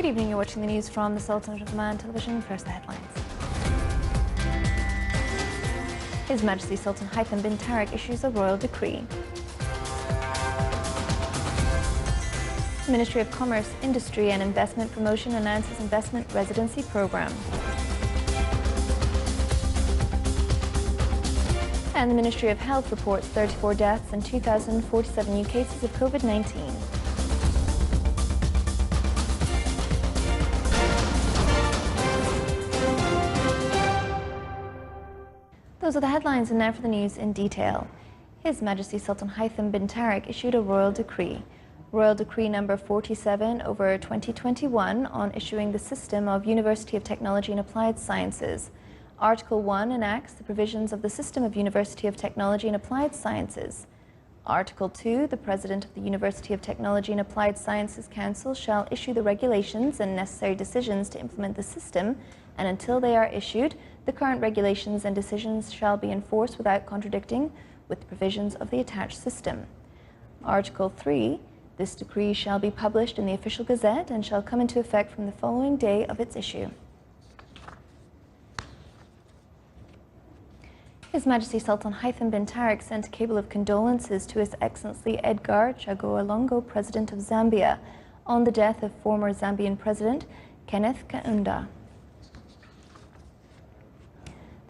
Good evening, you're watching the news from the Sultanate of Oman television. First, the headlines. His Majesty Sultan Haitham bin Tariq issues a royal decree. The Ministry of Commerce, Industry and Investment Promotion announces investment residency program. And the Ministry of Health reports 34 deaths and 2,047 new cases of COVID-19. Those are the headlines, and now for the news in detail. His Majesty Sultan Haitham bin Tariq issued a royal decree. Royal Decree number 47/2021 on issuing the system of University of Technology and Applied Sciences. Article 1 enacts the provisions of the system of University of Technology and Applied Sciences. Article 2, the President of the University of Technology and Applied Sciences Council shall issue the regulations and necessary decisions to implement the system, and until they are issued, the current regulations and decisions shall be enforced without contradicting with the provisions of the attached system. Article 3, this decree shall be published in the Official Gazette and shall come into effect from the following day of its issue. His Majesty Sultan Haitham bin Tariq sent a cable of condolences to His Excellency Edgar Chagua Lungu, President of Zambia, on the death of former Zambian President Kenneth Kaunda.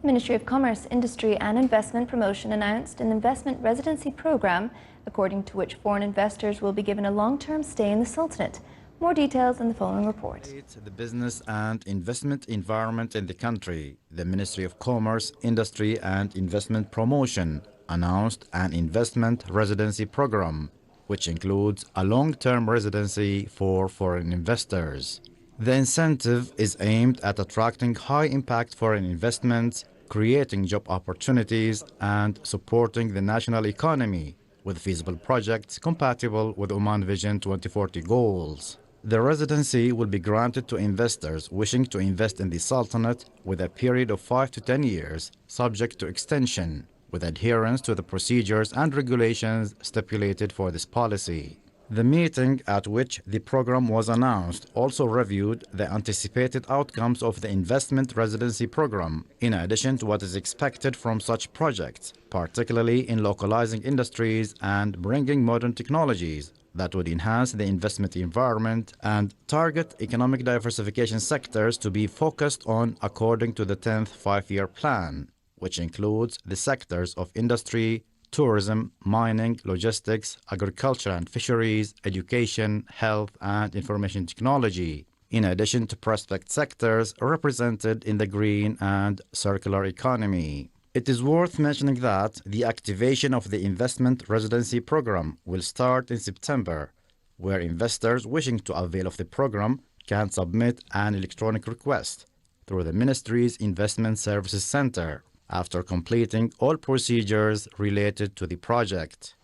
The Ministry of Commerce, Industry and Investment Promotion announced an investment residency program, according to which foreign investors will be given a long-term stay in the Sultanate. More details in the following report. The business and investment environment in the country, the Ministry of Commerce, Industry and Investment Promotion announced an investment residency program, which includes a long-term residency for foreign investors. The incentive is aimed at attracting high-impact foreign investments, creating job opportunities, and supporting the national economy with feasible projects compatible with Oman Vision 2040 goals. The residency will be granted to investors wishing to invest in the Sultanate with a period of 5 to 10 years, subject to extension, with adherence to the procedures and regulations stipulated for this policy. The meeting at which the program was announced also reviewed the anticipated outcomes of the investment residency program, in addition to what is expected from such projects, particularly in localizing industries and bringing modern technologies that would enhance the investment environment and target economic diversification sectors to be focused on according to the 10th five-year plan, which includes the sectors of industry, tourism, mining, logistics, agriculture and fisheries, education, health and information technology, in addition to prospect sectors represented in the green and circular economy. It is worth mentioning that the activation of the investment residency program will start in September, where investors wishing to avail of the program can submit an electronic request through the Ministry's Investment Services Center after completing all procedures related to the project.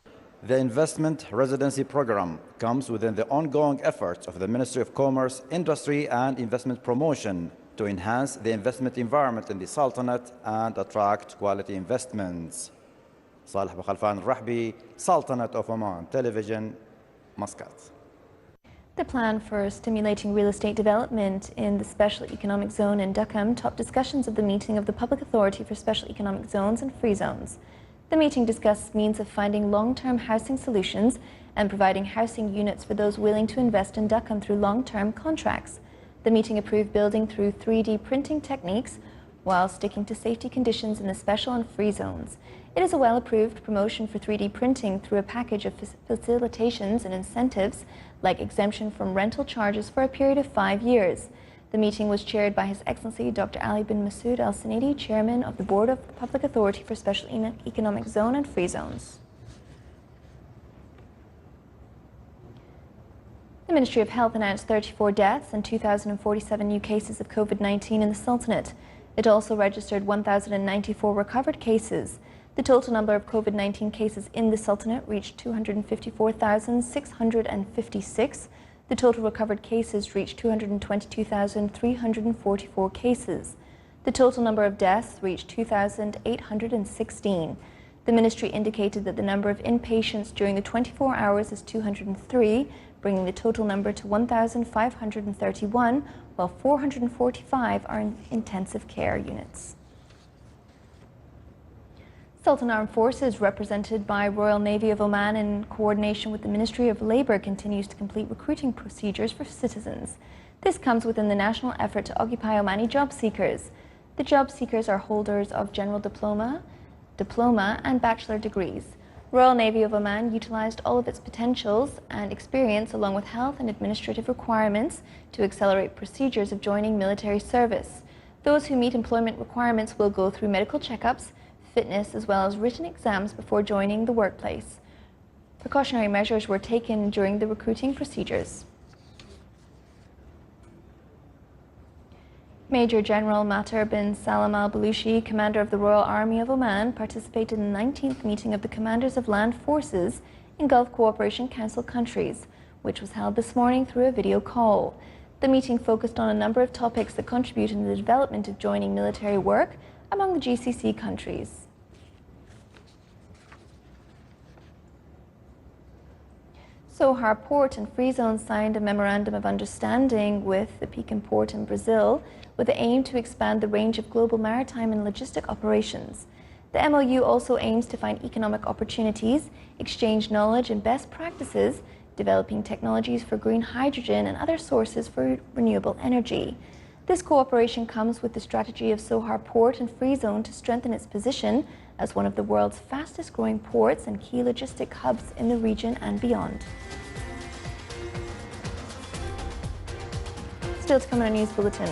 The investment residency program comes within the ongoing efforts of the Ministry of Commerce, Industry and Investment Promotion to enhance the investment environment in the Sultanate and attract quality investments. Salih Bukhalfan Rahbi, Sultanate of Oman Television, Muscat. The plan for stimulating real estate development in the Special Economic Zone in Duqm topped discussions of the meeting of the Public Authority for Special Economic Zones and Free Zones. The meeting discussed means of finding long-term housing solutions and providing housing units for those willing to invest in Duqm through long-term contracts. The meeting approved building through 3D printing techniques while sticking to safety conditions in the special and free zones. It is a well-approved promotion for 3D printing through a package of facilitations and incentives like exemption from rental charges for a period of 5 years. The meeting was chaired by His Excellency Dr. Ali bin Masood Al Sanidi, Chairman of the Board of the Public Authority for Special Economic Zone and Free Zones. The Ministry of Health announced 34 deaths and 2,047 new cases of COVID-19 in the Sultanate. It also registered 1,094 recovered cases. The total number of COVID-19 cases in the Sultanate reached 254,656. The total recovered cases reached 222,344 cases. The total number of deaths reached 2,816. The Ministry indicated that the number of inpatients during the 24 hours is 203, bringing the total number to 1,531, while 445 are in intensive care units. Sultan Armed Forces, represented by Royal Navy of Oman in coordination with the Ministry of Labour, continues to complete recruiting procedures for citizens. This comes within the national effort to occupy Omani job seekers. The job seekers are holders of general diploma, and bachelor degrees. Royal Navy of Oman utilised all of its potentials and experience along with health and administrative requirements to accelerate procedures of joining military service. Those who meet employment requirements will go through medical checkups, fitness, as well as written exams before joining the workplace. Precautionary measures were taken during the recruiting procedures. Major General Matar bin Salam al-Baluchi, commander of the Royal Army of Oman, participated in the 19th meeting of the Commanders of Land Forces in Gulf Cooperation Council countries, which was held this morning through a video call. The meeting focused on a number of topics that contribute in the development of joining military work among the GCC countries. Sohar Port and Free Zone signed a memorandum of understanding with the Pekin Port in Brazil with the aim to expand the range of global maritime and logistic operations. The MOU also aims to find economic opportunities, exchange knowledge and best practices, developing technologies for green hydrogen and other sources for renewable energy. This cooperation comes with the strategy of Sohar Port and Free Zone to strengthen its position as one of the world's fastest growing ports and key logistic hubs in the region and beyond. Still to come in our news bulletin.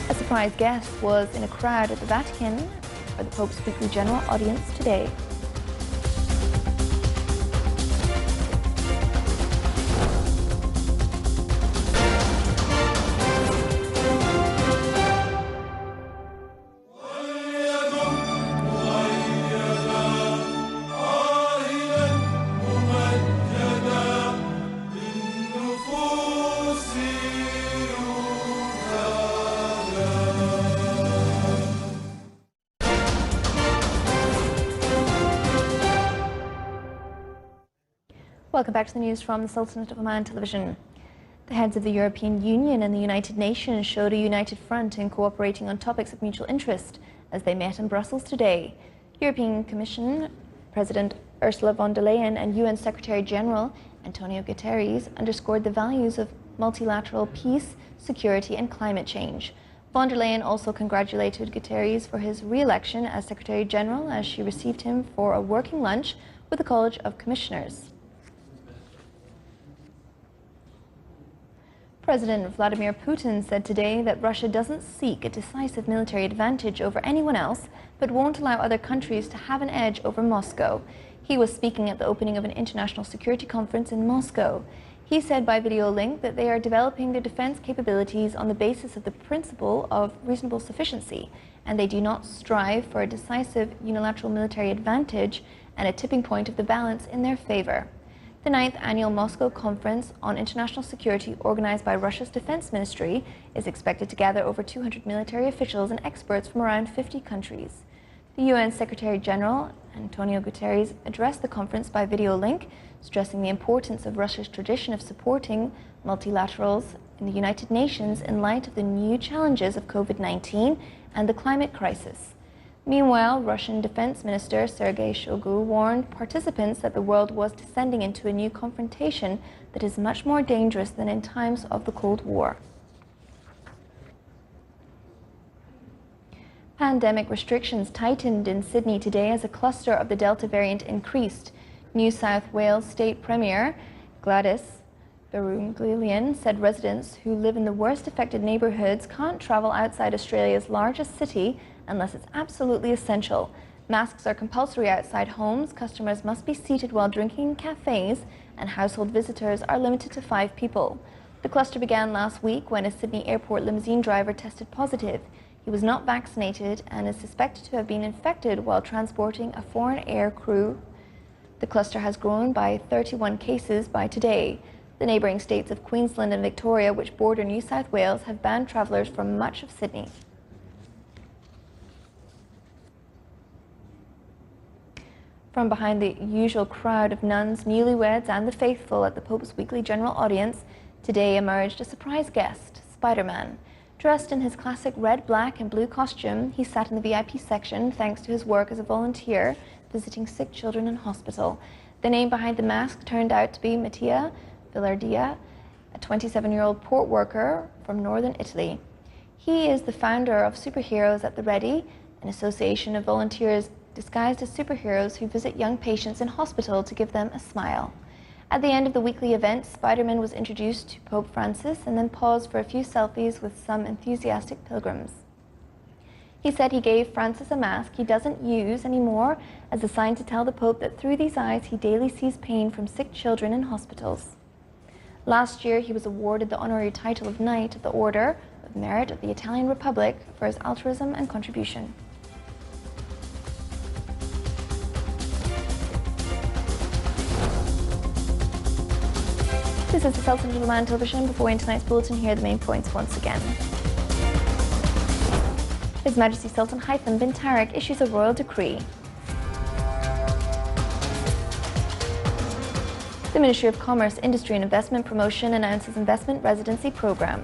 A surprise guest was in a crowd at the Vatican for the Pope's weekly general audience today. Welcome back to the news from the Sultanate of Oman television. The heads of the European Union and the United Nations showed a united front in cooperating on topics of mutual interest as they met in Brussels today. European Commission President Ursula von der Leyen and UN Secretary General Antonio Guterres underscored the values of multilateral peace, security and climate change. Von der Leyen also congratulated Guterres for his re-election as Secretary General as she received him for a working lunch with the College of Commissioners. President Vladimir Putin said today that Russia doesn't seek a decisive military advantage over anyone else, but won't allow other countries to have an edge over Moscow. He was speaking at the opening of an international security conference in Moscow. He said by video link that they are developing their defense capabilities on the basis of the principle of reasonable sufficiency, and they do not strive for a decisive unilateral military advantage and a tipping point of the balance in their favor. The 9th annual Moscow Conference on International Security, organized by Russia's Defense Ministry, is expected to gather over 200 military officials and experts from around 50 countries. The UN Secretary General Antonio Guterres addressed the conference by video link, stressing the importance of Russia's tradition of supporting multilaterals in the United Nations in light of the new challenges of COVID-19 and the climate crisis. Meanwhile, Russian Defense Minister Sergei Shoigu warned participants that the world was descending into a new confrontation that is much more dangerous than in times of the Cold War. Pandemic restrictions tightened in Sydney today as a cluster of the Delta variant increased. New South Wales State Premier Gladys Berejiklian said residents who live in the worst affected neighbourhoods can't travel outside Australia's largest city unless it's absolutely essential. Masks are compulsory outside homes, customers must be seated while drinking in cafes, and household visitors are limited to 5 people. The cluster began last week when a Sydney airport limousine driver tested positive. He was not vaccinated and is suspected to have been infected while transporting a foreign air crew. The cluster has grown by 31 cases by today. The neighbouring states of Queensland and Victoria, which border New South Wales, have banned travellers from much of Sydney. From behind the usual crowd of nuns, newlyweds and the faithful at the Pope's weekly general audience, today emerged a surprise guest, SpiderMan. Dressed in his classic red, black and blue costume, he sat in the VIP section thanks to his work as a volunteer visiting sick children in hospital. The name behind the mask turned out to be Mattia Villardia, a 27-year-old port worker from northern Italy. He is the founder of Superheroes at the Ready, an association of volunteers disguised as superheroes who visit young patients in hospital to give them a smile. At the end of the weekly event, SpiderMan was introduced to Pope Francis and then paused for a few selfies with some enthusiastic pilgrims. He said he gave Francis a mask he doesn't use anymore as a sign to tell the Pope that through these eyes he daily sees pain from sick children in hospitals. Last year, he was awarded the honorary title of Knight of the Order of Merit of the Italian Republic for his altruism and contribution. This is the Sultanate of Oman television. Before we end tonight's bulletin, here are the main points once again. His Majesty Sultan Haitham bin Tariq issues a royal decree. The Ministry of Commerce, Industry and Investment Promotion announces investment residency program.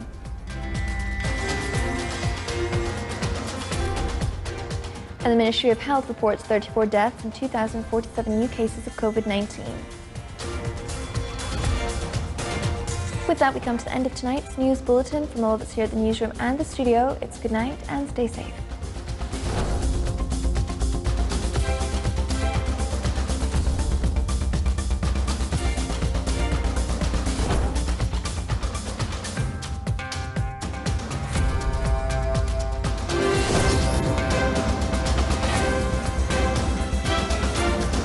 And the Ministry of Health reports 34 deaths and 2,047 new cases of COVID-19. With that, we come to the end of tonight's news bulletin. From all of us here at the newsroom and the studio, it's good night and stay safe.